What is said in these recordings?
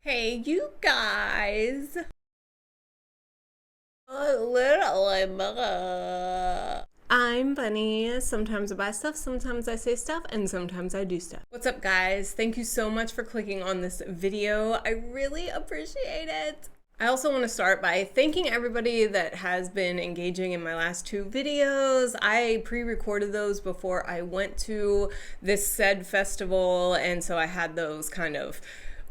Hey, you guys. I'm Bunny. Sometimes I buy stuff, sometimes I say stuff, and sometimes I do stuff. What's up, guys? Thank you so much for clicking on this video. I really appreciate it. I also want to start by thanking everybody that has been engaging in my last two videos. I pre-recorded those before I went to this said festival, and so I had those kind of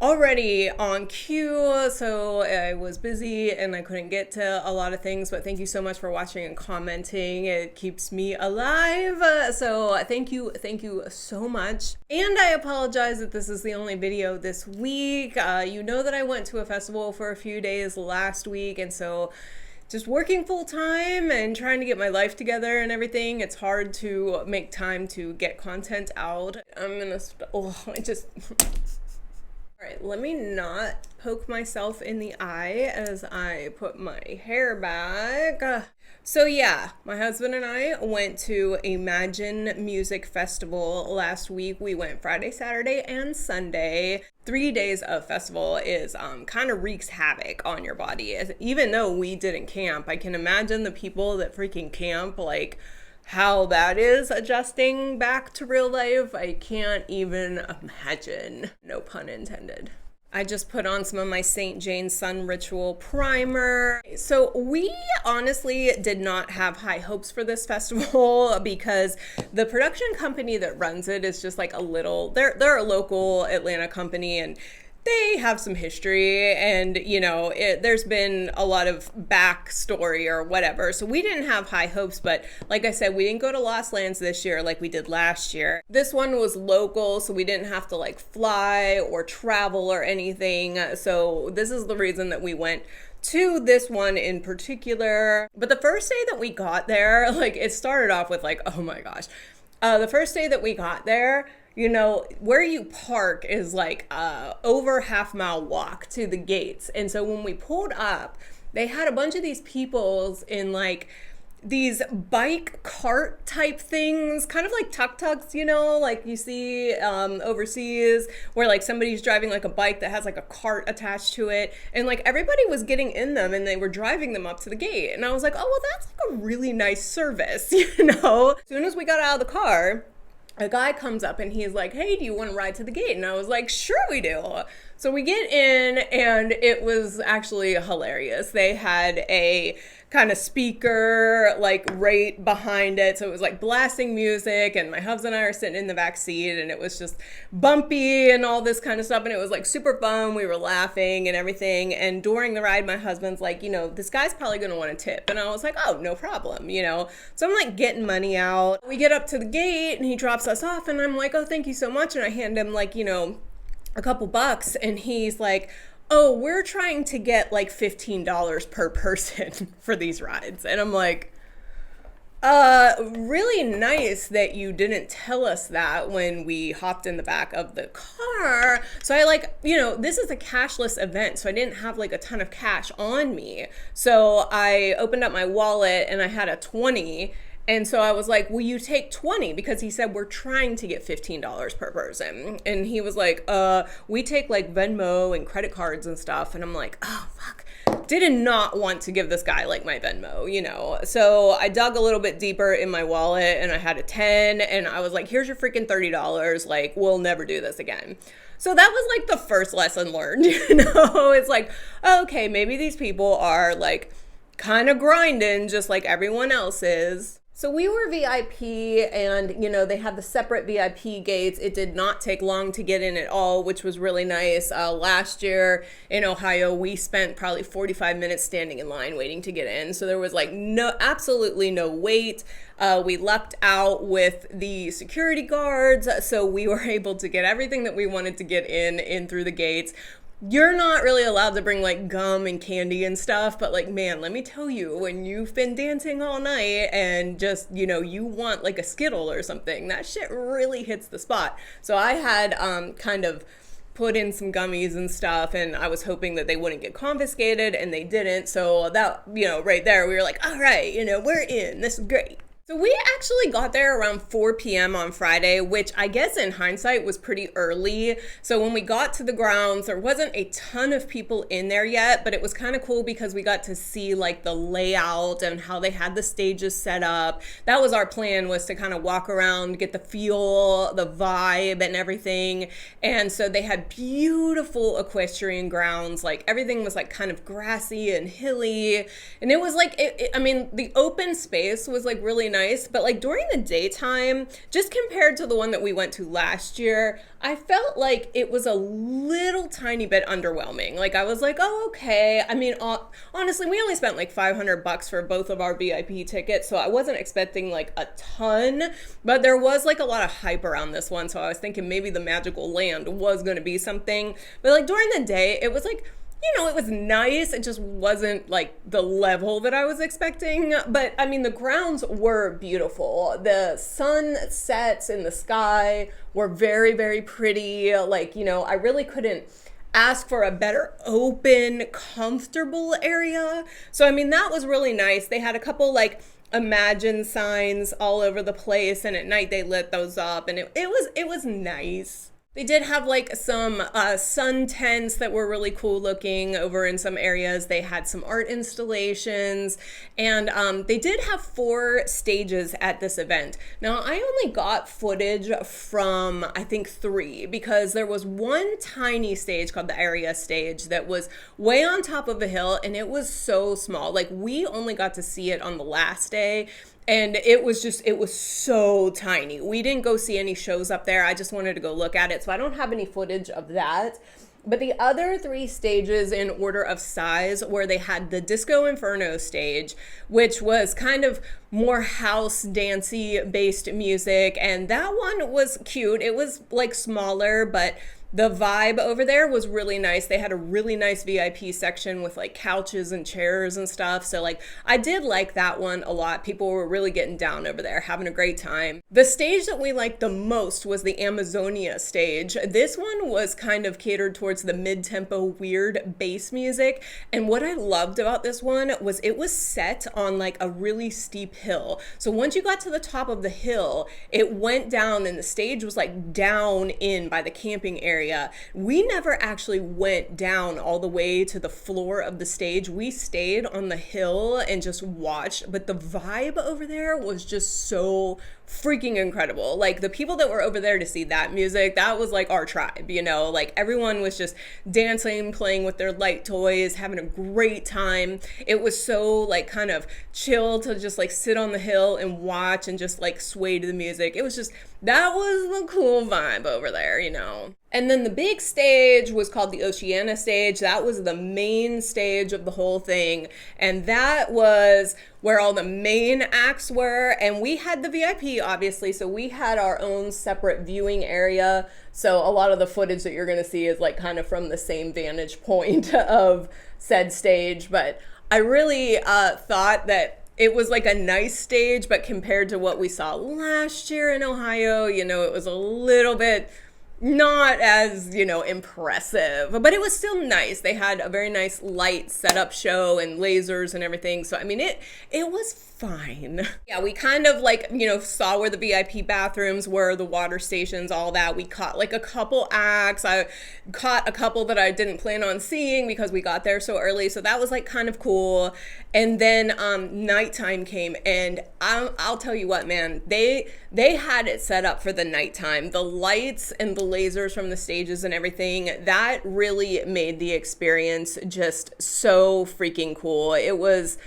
already on cue, so I was busy and I couldn't get to a lot of things, but thank you so much for watching and commenting. It keeps me alive, so thank you so much. And I apologize that this is the only video this week. You know that I went to a festival for a few days last week, and so just working full time and trying to get my life together and everything, it's hard to make time to get content out. All right, let me not poke myself in the eye as I put my hair back. So yeah, my husband and I went to Imagine Music Festival last week. We went Friday, Saturday, and Sunday. 3 days of festival is kind of wreaks havoc on your body. Even though we didn't camp, I can imagine the people that freaking camp, like, how that is adjusting back to real life. I can't even imagine. No pun intended. I just put on some of my St. Jane's Sun Ritual primer. So we honestly did not have high hopes for this festival because the production company that runs it is just like they're a local Atlanta company, and they have some history, and you know, there's been a lot of backstory or whatever, so we didn't have high hopes. But like I said, we didn't go to Lost Lands this year like we did last year. This one was local, so we didn't have to like fly or travel or anything, so this is the reason that we went to this one in particular. But the first day that we got there, like, it started off with like, oh my gosh, the first day that we got there, you know, where you park is like over half-mile walk to the gates. And so when we pulled up, they had a bunch of these peoples in like these bike cart type things, kind of like tuk-tuks, you know, like you see overseas, where like somebody's driving like a bike that has like a cart attached to it. And like everybody was getting in them and they were driving them up to the gate. And I was like, oh, well, that's like a really nice service, you know? As soon as we got out of the car, a guy comes up and he's like, hey, do you want to ride to the gate? And I was like, sure we do. So we get in, and it was actually hilarious. They had a kind of speaker like right behind it, so it was like blasting music, and my husband and I are sitting in the back seat, and it was just bumpy and all this kind of stuff, and it was like super fun. We were laughing and everything, and during the ride my husband's like, you know, this guy's probably gonna want to tip, and I was like, oh, no problem, you know. So I'm like getting money out. We get up to the gate and he drops us off, and I'm like, oh, thank you so much, and I hand him like, you know, a couple bucks, and he's like, oh, we're trying to get like $15 per person for these rides. And I'm like, really nice that you didn't tell us that when we hopped in the back of the car. So I like, you know, this is a cashless event, so I didn't have like a ton of cash on me. So I opened up my wallet and I had a 20. And so I was like, will you take 20? Because he said, we're trying to get $15 per person. And he was like, we take like Venmo and credit cards and stuff. And I'm like, oh, fuck. Did not want to give this guy like my Venmo, you know? So I dug a little bit deeper in my wallet and I had a 10, and I was like, here's your freaking $30. Like, we'll never do this again. So that was like the first lesson learned, you know? It's like, okay, maybe these people are like kind of grinding just like everyone else is. So we were VIP, and you know, they had the separate VIP gates. It did not take long to get in at all, which was really nice. Last year in Ohio, we spent probably 45 minutes standing in line waiting to get in. So there was like absolutely no wait. We lucked out with the security guards, so we were able to get everything that we wanted to get in through the gates. You're not really allowed to bring like gum and candy and stuff, but like, man, let me tell you, when you've been dancing all night and just, you know, you want like a Skittle or something, that shit really hits the spot. So I had kind of put in some gummies and stuff, and I was hoping that they wouldn't get confiscated, and they didn't. So that, you know, right there, we were like, all right, you know, we're in, this is great. So we actually got there around 4 p.m. on Friday, which I guess in hindsight was pretty early. So when we got to the grounds, there wasn't a ton of people in there yet, but it was kind of cool because we got to see like the layout and how they had the stages set up. That was our plan, was to kind of walk around, get the feel, the vibe and everything. And so they had beautiful equestrian grounds. Like everything was like kind of grassy and hilly. And it was like, I mean, the open space was like really nice, but like during the daytime, just compared to the one that we went to last year, I felt like it was a little tiny bit underwhelming. Like I was like, oh, okay. I mean, honestly, we only spent like $500 for both of our VIP tickets, so I wasn't expecting like a ton, but there was like a lot of hype around this one, so I was thinking maybe the magical land was going to be something. But like during the day, it was like, you know, it was nice. It just wasn't like the level that I was expecting. But I mean, the grounds were beautiful. The sunsets in the sky were very, very pretty. Like, you know, I really couldn't ask for a better open, comfortable area. So, I mean, that was really nice. They had a couple like Imagine signs all over the place, and at night they lit those up, and it was nice. They did have like some sun tents that were really cool looking over in some areas. They had some art installations, and they did have 4 stages at this event. Now, I only got footage from, I think, 3, because there was one tiny stage called the area stage that was way on top of a hill, and it was so small. Like, we only got to see it on the last day. And it was so tiny. We didn't go see any shows up there. I just wanted to go look at it. So I don't have any footage of that. But the other 3 stages in order of size, where they had the Disco Inferno stage, which was kind of more house dancey based music. And that one was cute. It was like smaller, but the vibe over there was really nice. They had a really nice VIP section with like couches and chairs and stuff. So like I did like that one a lot. People were really getting down over there, having a great time. The stage that we liked the most was the Amazonia stage. This one was kind of catered towards the mid-tempo weird bass music. And what I loved about this one was it was set on like a really steep hill. So once you got to the top of the hill, it went down, and the stage was like down in by the camping area. We never actually went down all the way to the floor of the stage. We stayed on the hill and just watched, but the vibe over there was just so freaking incredible. Like the people that were over there to see that music, that was like our tribe, you know, like everyone was just dancing, playing with their light toys, having a great time. It was so like kind of chill to just like sit on the hill and watch and just like sway to the music. It was just, that was the cool vibe over there, you know. And then the big stage was called the Oceana stage. That was the main stage of the whole thing. And that was where all the main acts were. And we had the VIP, obviously, so we had our own separate viewing area. So a lot of the footage that you're gonna see is like kind of from the same vantage point of said stage. But I really thought that it was like a nice stage, but compared to what we saw last year in Ohio, you know, it was a little bit not as, you know, impressive, but it was still nice. They had a very nice light setup show and lasers and everything. So, I mean, it was fine. Yeah, we kind of like, you know, saw where the VIP bathrooms were, the water stations, all that. We caught like a couple acts. I caught a couple that I didn't plan on seeing because we got there so early. So that was like kind of cool. And then nighttime came, and I'll tell you what, man, they had it set up for the nighttime. The lights and the lasers from the stages and everything, that really made the experience just so freaking cool. It was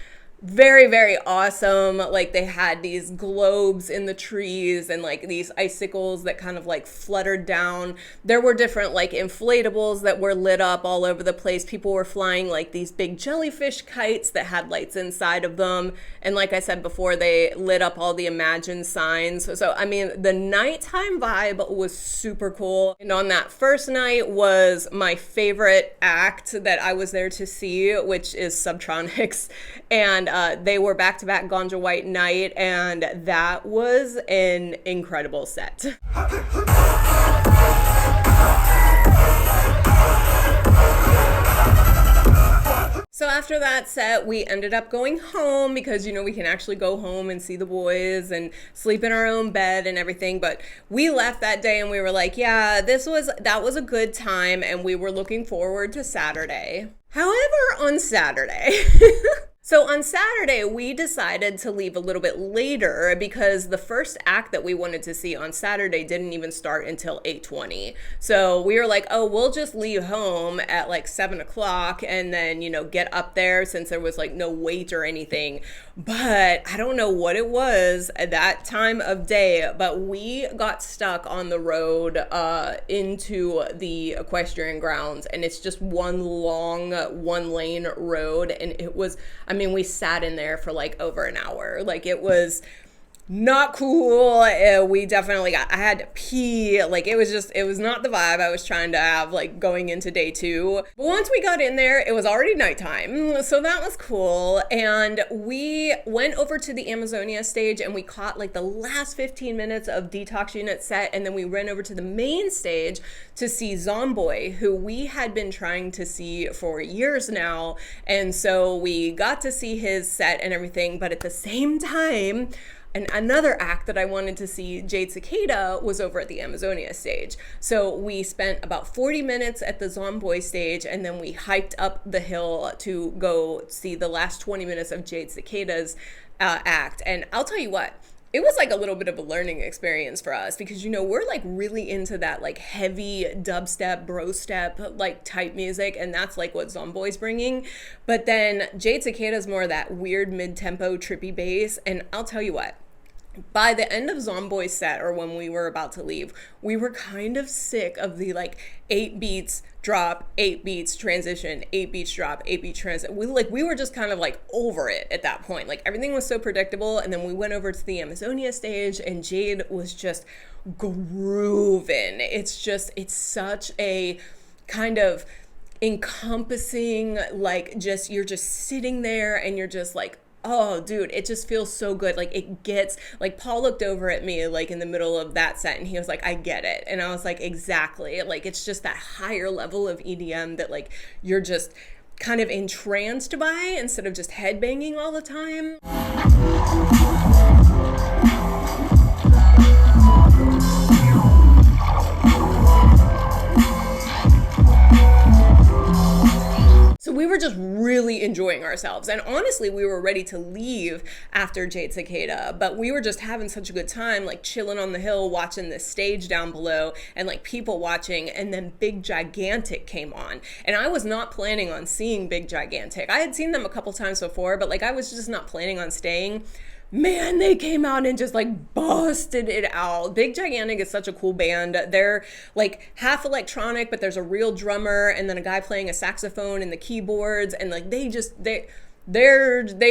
very, very awesome. Like they had these globes in the trees and like these icicles that kind of like fluttered down. There were different like inflatables that were lit up all over the place. People were flying like these big jellyfish kites that had lights inside of them. And like I said before, they lit up all the Imagine signs. So I mean, the nighttime vibe was super cool. And on that first night was my favorite act that I was there to see, which is Subtronics. And they were back-to-back Ganja White night, and that was an incredible set. So after that set, we ended up going home because, we can actually go home and see the boys and sleep in our own bed and everything. But we left that day and we were like, yeah, that was a good time. And we were looking forward to Saturday. However, on Saturday, so on Saturday, we decided to leave a little bit later because the first act that we wanted to see on Saturday didn't even start until 8:20. So we were like, oh, we'll just leave home at like 7 o'clock and then, get up there since there was like no wait or anything. But I don't know what it was at that time of day, but we got stuck on the road into the equestrian grounds, and it's just one long, one lane road. And it was, we sat in there for like over an hour. Like, it was not cool. I had to pee. Like, it was not the vibe I was trying to have, like, going into day 2. But once we got in there, it was already nighttime. So that was cool. And we went over to the Amazonia stage and we caught like the last 15 minutes of Detox Unit set. And then we ran over to the main stage to see Zomboy, who we had been trying to see for years now. And so we got to see his set and everything. But at the same time, and another act that I wanted to see, Jade Cicada, was over at the Amazonia stage. So we spent about 40 minutes at the Zomboy stage, and then we hiked up the hill to go see the last 20 minutes of Jade Cicada's act. And I'll tell you what, it was like a little bit of a learning experience for us because, we're like really into that like heavy dubstep, bro step like type music. And that's like what Zomboy's bringing. But then Jade Cicada's more of that weird mid-tempo trippy bass. And I'll tell you what, by the end of Zomboy's set, or when we were about to leave, we were kind of sick of the like 8 beats drop, 8 beats transition, 8 beats drop, 8 beat transition. We were just kind of like over it at that point. Like, everything was so predictable. And then we went over to the Amazonia stage and Jade was just grooving. It's such a kind of encompassing, like, you're just sitting there and you're just like, oh, dude, it just feels so good. Like, it gets, like, Paul looked over at me, like, in the middle of that set, and he was like, I get it. And I was like, exactly. Like, it's just that higher level of EDM that, like, you're just kind of entranced by instead of just headbanging all the time. So we were just really enjoying ourselves. And honestly, we were ready to leave after Jade Cicada, but we were just having such a good time, like chilling on the hill, watching the stage down below and like people watching. And then Big Gigantic came on. And I was not planning on seeing Big Gigantic. I had seen them a couple times before, but like I was just not planning on staying. Man, they came out and just like busted it out. Big Gigantic is such a cool band. They're like half electronic, but there's a real drummer and then a guy playing a saxophone and the keyboards, and like they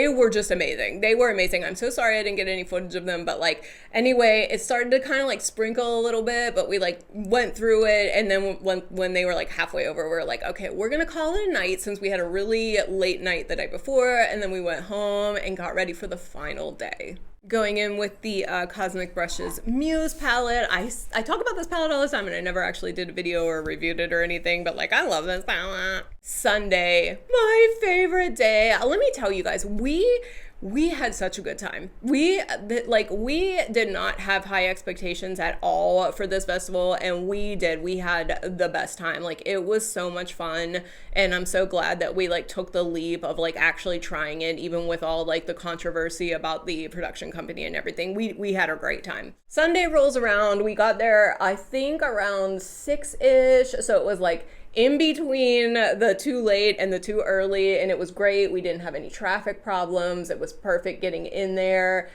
were just amazing. They were amazing. I'm so sorry I didn't get any footage of them, but like anyway, it started to kind of like sprinkle a little bit, but we like went through it. And then when they were like halfway over, we were like, okay, we're gonna call it a night since we had a really late night the night before. And then we went home and got ready for the final day. Going in with the Cosmic Brushes Muse palette. I talk about this palette all the time and I never actually did a video or reviewed it or anything, but like I love this palette. Sunday, my favorite day. Let me tell you guys, we had such a good time. We did not have high expectations at all for this festival, and we had the best time. Like, it was so much fun, and I'm so glad that we like took the leap of like actually trying it, even with all like the controversy about the production company and everything. We had a great time. Sunday rolls around. We got there, I think, around 6-ish, so it was like in between the too late and the too early, and it was great. We didn't have any traffic problems. It was perfect getting in there.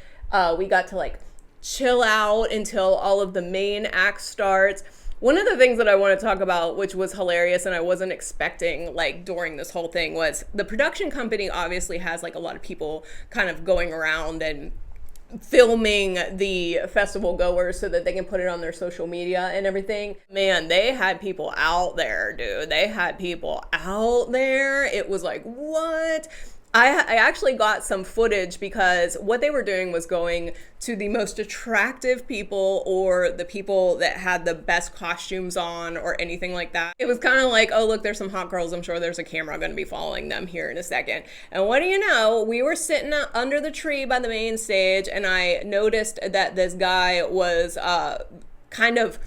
We got to like chill out until all of the main act starts. One of the things that I want to talk about, which was hilarious and I wasn't expecting like during this whole thing, was the production company obviously has like a lot of people kind of going around and filming the festival goers so that they can put it on their social media and everything. Man, they had people out there, dude. They had people out there. It was like, what? I actually got some footage because what they were doing was going to the most attractive people or the people that had the best costumes on or anything like that. It was kind of like, oh, look, there's some hot girls. I'm sure there's a camera going to be following them here in a second. And what do you know? We were sitting under the tree by the main stage, and I noticed that this guy was kind of,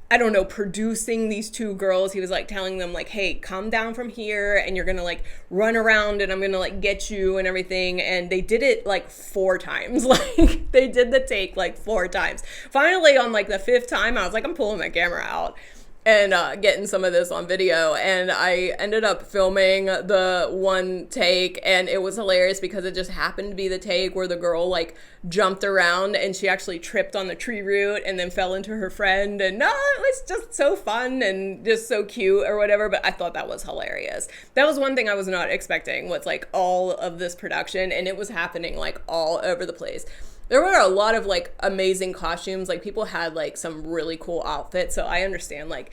I don't know, producing these two girls. He was like telling them like, hey, come down from here and you're gonna like run around and I'm gonna like get you and everything. And they did it like 4 times. Like they did the take like 4 times. Finally on like the 5th time, I was like, I'm pulling my camera out and getting some of this on video. And I ended up filming the one take, and it was hilarious because it just happened to be the take where the girl like jumped around and she actually tripped on the tree root and then fell into her friend. And no, it was just so fun and just so cute or whatever. But I thought that was hilarious. That was one thing I was not expecting, was like all of this production, and it was happening like all over the place. There were a lot of like amazing costumes. Like people had like some really cool outfits. So I understand like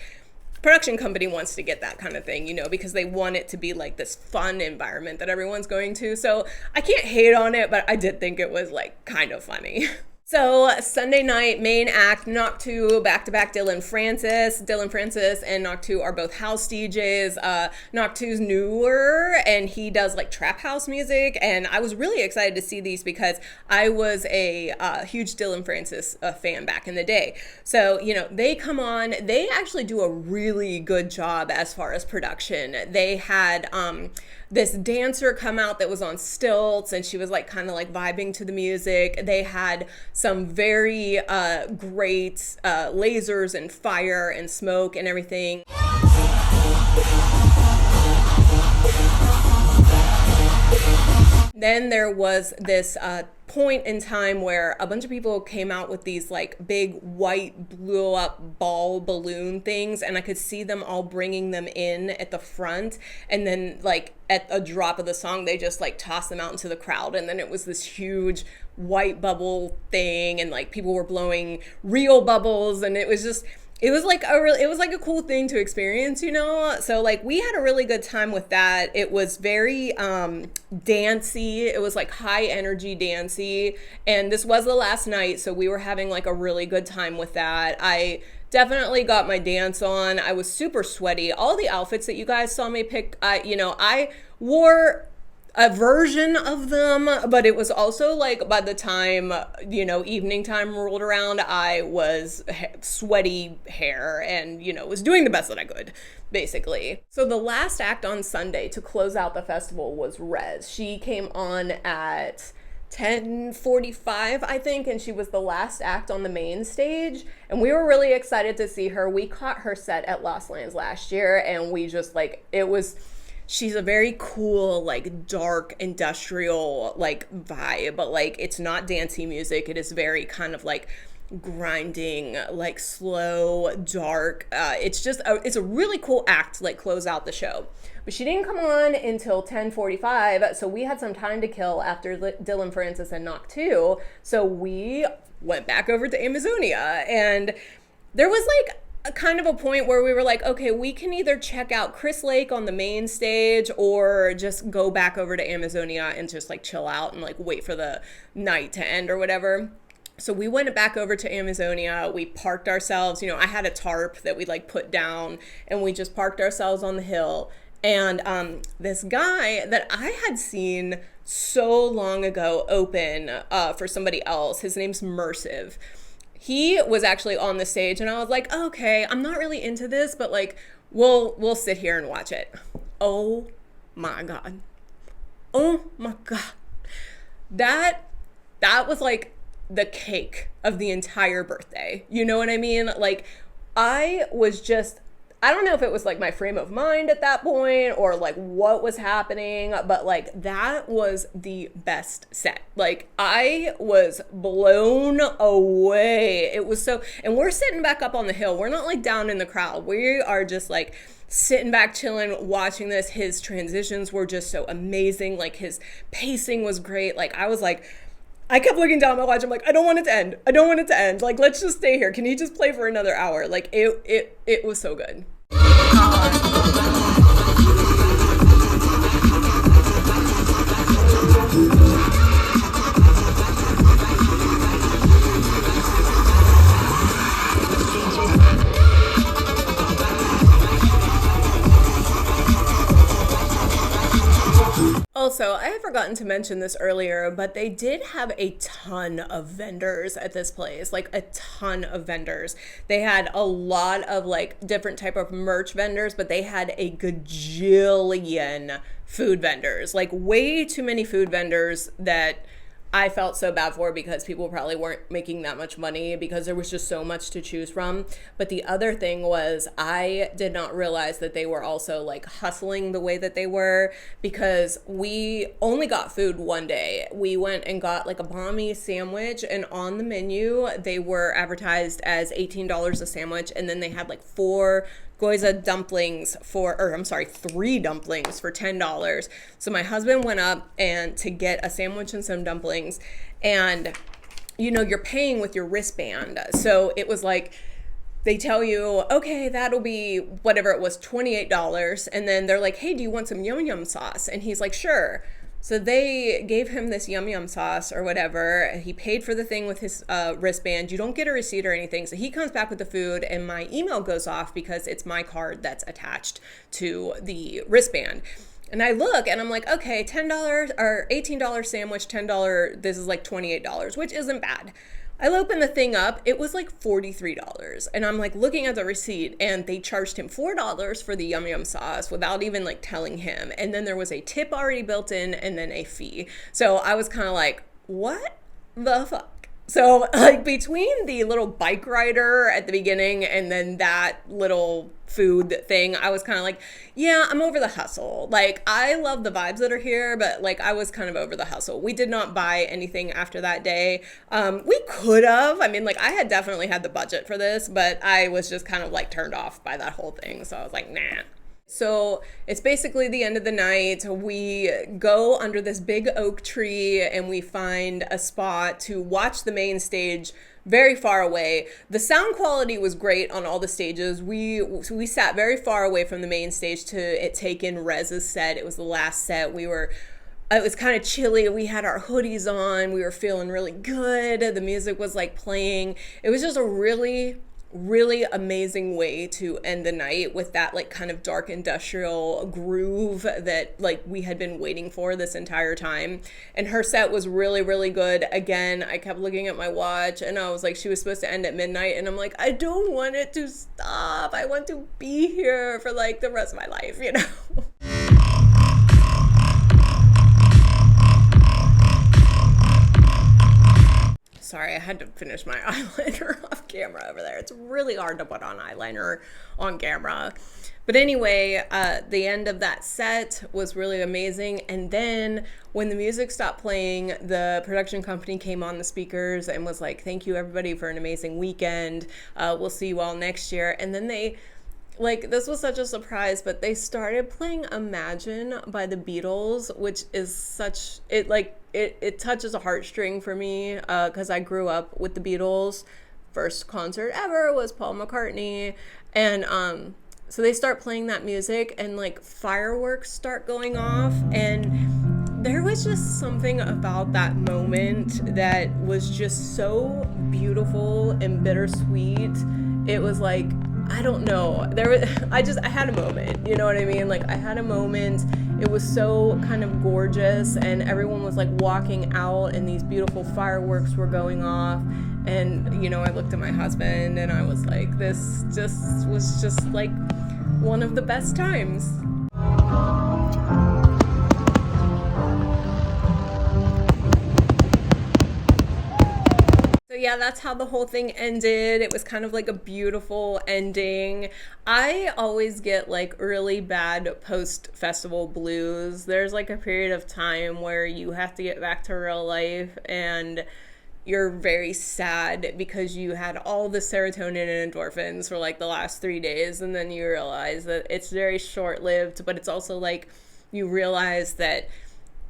production company wants to get that kind of thing, you know, because they want it to be like this fun environment that everyone's going to. So I can't hate on it, but I did think it was like kind of funny. So Sunday night, main act, Knock 2, back-to-back Dylan Francis. Dylan Francis and Knock 2 are both house DJs. Knock 2's newer, and he does like trap house music. And I was really excited to see these because I was a huge Dylan Francis fan back in the day. So, you know, they come on, they actually do a really good job as far as production. They had this dancer come out that was on stilts, and she was like kind of like vibing to the music. They had some very great lasers and fire and smoke and everything. Then there was this point in time where a bunch of people came out with these like big white blew up ball balloon things, and I could see them all bringing them in at the front, and then like at a drop of the song they just like tossed them out into the crowd, and then it was this huge white bubble thing, and like people were blowing real bubbles, and it was like a cool thing to experience, you know? So like we had a really good time with that. It was very dancey. It was like high energy dancey. And this was the last night, so we were having like a really good time with that. I definitely got my dance on. I was super sweaty. All the outfits that you guys saw me pick, I wore a version of them, but it was also like by the time, you know, evening time rolled around, I was sweaty hair and, you know, was doing the best that I could, basically. So the last act on Sunday to close out the festival was Rez. She came on at 10:45, I think, and she was the last act on the main stage, and we were really excited to see her. We caught her set at Lost Lands last year, and we just like, she's a very cool, like dark industrial like vibe, but like it's not dancey music. It is very kind of like grinding, like slow, dark. It's a really cool act to like close out the show. But she didn't come on until 10:45, so we had some time to kill after Dylan Francis and Knock 2. So we went back over to Amazonia, and there was like a kind of a point where we were like, okay, we can either check out Chris Lake on the main stage or just go back over to Amazonia and just like chill out and like wait for the night to end or whatever. So we went back over to Amazonia. We parked ourselves, you know, I had a tarp that we like put down, and we just parked ourselves on the hill. And this guy that I had seen so long ago open for somebody else, his name's Mersive. He was actually on the stage, and I was like, okay, I'm not really into this, but like, we'll sit here and watch it. Oh my God. Oh my God. That was like the cake of the entire birthday. You know what I mean? Like, I don't know if it was like my frame of mind at that point or like what was happening, but like that was the best set. Like I was blown away. It was so, and we're sitting back up on the hill. We're not like down in the crowd. We are just like sitting back, chilling, watching this. His transitions were just so amazing. Like his pacing was great. Like I kept looking down at my watch. I'm like, I don't want it to end. I don't want it to end. Like, let's just stay here. Can he just play for another hour? Like it was so good. Also, I had forgotten to mention this earlier, but they did have a ton of vendors at this place, like a ton of vendors. They had a lot of like different type of merch vendors, but they had a gajillion food vendors, like way too many food vendors that I felt so bad for because people probably weren't making that much money because there was just so much to choose from. But the other thing was I did not realize that they were also like hustling the way that they were, because we only got food one day. We went and got like a banh sandwich, and on the menu they were advertised as $18 a sandwich, and then they had like three dumplings for $10. So my husband went up and to get a sandwich and some dumplings, and you're paying with your wristband. So it was like they tell you, okay, that'll be whatever it was, $28. And then they're like, hey, do you want some yum yum sauce? And he's like, sure. So they gave him this yum yum sauce or whatever. He paid for the thing with his wristband. You don't get a receipt or anything. So he comes back with the food, and my email goes off because it's my card that's attached to the wristband. And I look and I'm like, okay, $10 or $18 sandwich, $10. This is like $28, which isn't bad. I opened the thing up, it was like $43. And I'm like looking at the receipt, and they charged him $4 for the yum yum sauce without even like telling him. And then there was a tip already built in and then a fee. So I was kind of like, what the fuck? So like between the little bike rider at the beginning and then that little food thing, I was kind of like, yeah, I'm over the hustle. Like I love the vibes that are here, but like I was kind of over the hustle. We did not buy anything after that day. We could have. I mean, like I had definitely had the budget for this, but I was just kind of like turned off by that whole thing. So I was like, nah. So it's basically the end of the night. We go under this big oak tree and we find a spot to watch the main stage very far away. The sound quality was great on all the stages. We sat very far away from the main stage to take in Rez's set. It was the last set. It was kind of chilly. We had our hoodies on. We were feeling really good. The music was like playing. It was just a really amazing way to end the night with that like kind of dark industrial groove that like we had been waiting for this entire time. And her set was really good. Again, I kept looking at my watch and I was like, she was supposed to end at midnight, and I'm like, I don't want it to stop. I want to be here for like the rest of my life, Sorry, I had to finish my eyeliner off camera over there. It's really hard to put on eyeliner on camera. But anyway, the end of that set was really amazing. And then when the music stopped playing, the production company came on the speakers and was like, thank you everybody for an amazing weekend. We'll see you all next year. And then this was such a surprise, but they started playing Imagine by the Beatles, which is it touches a heartstring for me because I grew up with the Beatles. First concert ever was Paul McCartney. And so they start playing that music and like fireworks start going off. And there was just something about that moment that was just so beautiful and bittersweet. It was like, I don't know. I had a moment, you know what I mean? Like I had a moment. It was so kind of gorgeous, and everyone was like walking out and these beautiful fireworks were going off. And, I looked at my husband and I was like, this just was just like one of the best times. So yeah, that's how the whole thing ended. It was kind of like a beautiful ending. I always get like really bad post-festival blues. There's like a period of time where you have to get back to real life and you're very sad because you had all the serotonin and endorphins for like the last 3 days, and then you realize that it's very short-lived, but it's also like you realize that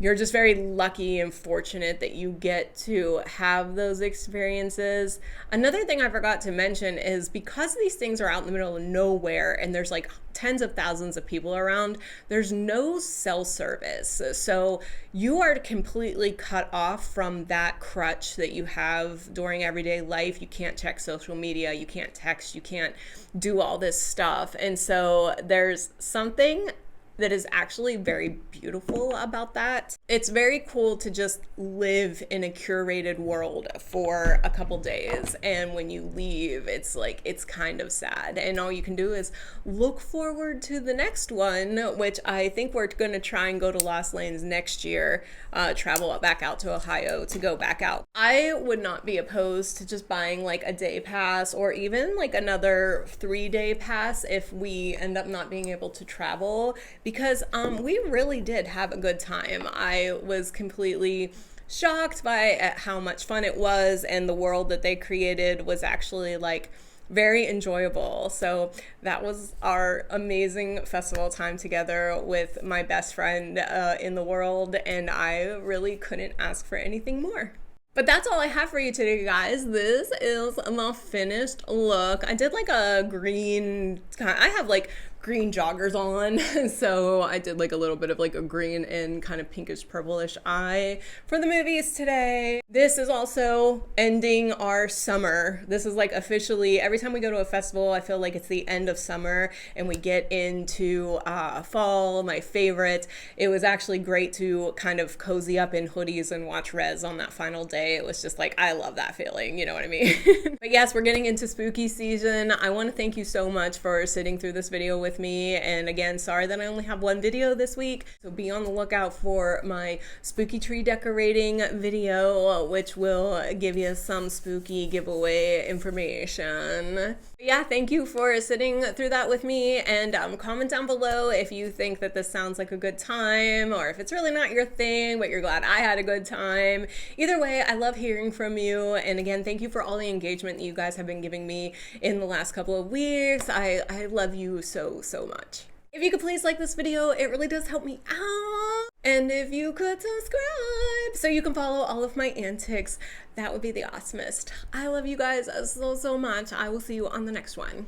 you're just very lucky and fortunate that you get to have those experiences. Another thing I forgot to mention is because these things are out in the middle of nowhere and there's like tens of thousands of people around, there's no cell service. So you are completely cut off from that crutch that you have during everyday life. You can't check social media, you can't text, you can't do all this stuff. And so there's something that is actually very beautiful about that. It's very cool to just live in a curated world for a couple days, and when you leave, it's like, it's kind of sad, and all you can do is look forward to the next one, which I think we're gonna try and go to Lost Lanes next year, travel back out to Ohio to go back out. I would not be opposed to just buying like a day pass or even like another 3-day pass if we end up not being able to travel, because we really did have a good time. I was completely shocked by how much fun it was, and the world that they created was actually like very enjoyable. So that was our amazing festival time together with my best friend in the world, and I really couldn't ask for anything more. But that's all I have for you today, guys. This is the finished look. I did like a green, I have like green joggers on, so I did like a little bit of like a green and kind of pinkish purplish eye for the movies today. This is also ending our summer. This is like officially, every time we go to a festival, I feel like it's the end of summer and we get into fall, my favorite. It was actually great to kind of cozy up in hoodies and watch Rez on that final day. It was just like, I love that feeling, you know what I mean? But yes, we're getting into spooky season. I want to thank you so much for sitting through this video with me, and again, sorry that I only have one video this week, so be on the lookout for my spooky tree decorating video, which will give you some spooky giveaway information. But yeah, thank you for sitting through that with me, and comment down below if you think that this sounds like a good time, or if it's really not your thing but you're glad I had a good time. Either way, I love hearing from you, and again, thank you for all the engagement that you guys have been giving me in the last couple of weeks. I love you so much. If you could please like this video, it really does help me out. And if you could subscribe so you can follow all of my antics, that would be the awesomest. I love you guys so much. I will see you on the next one.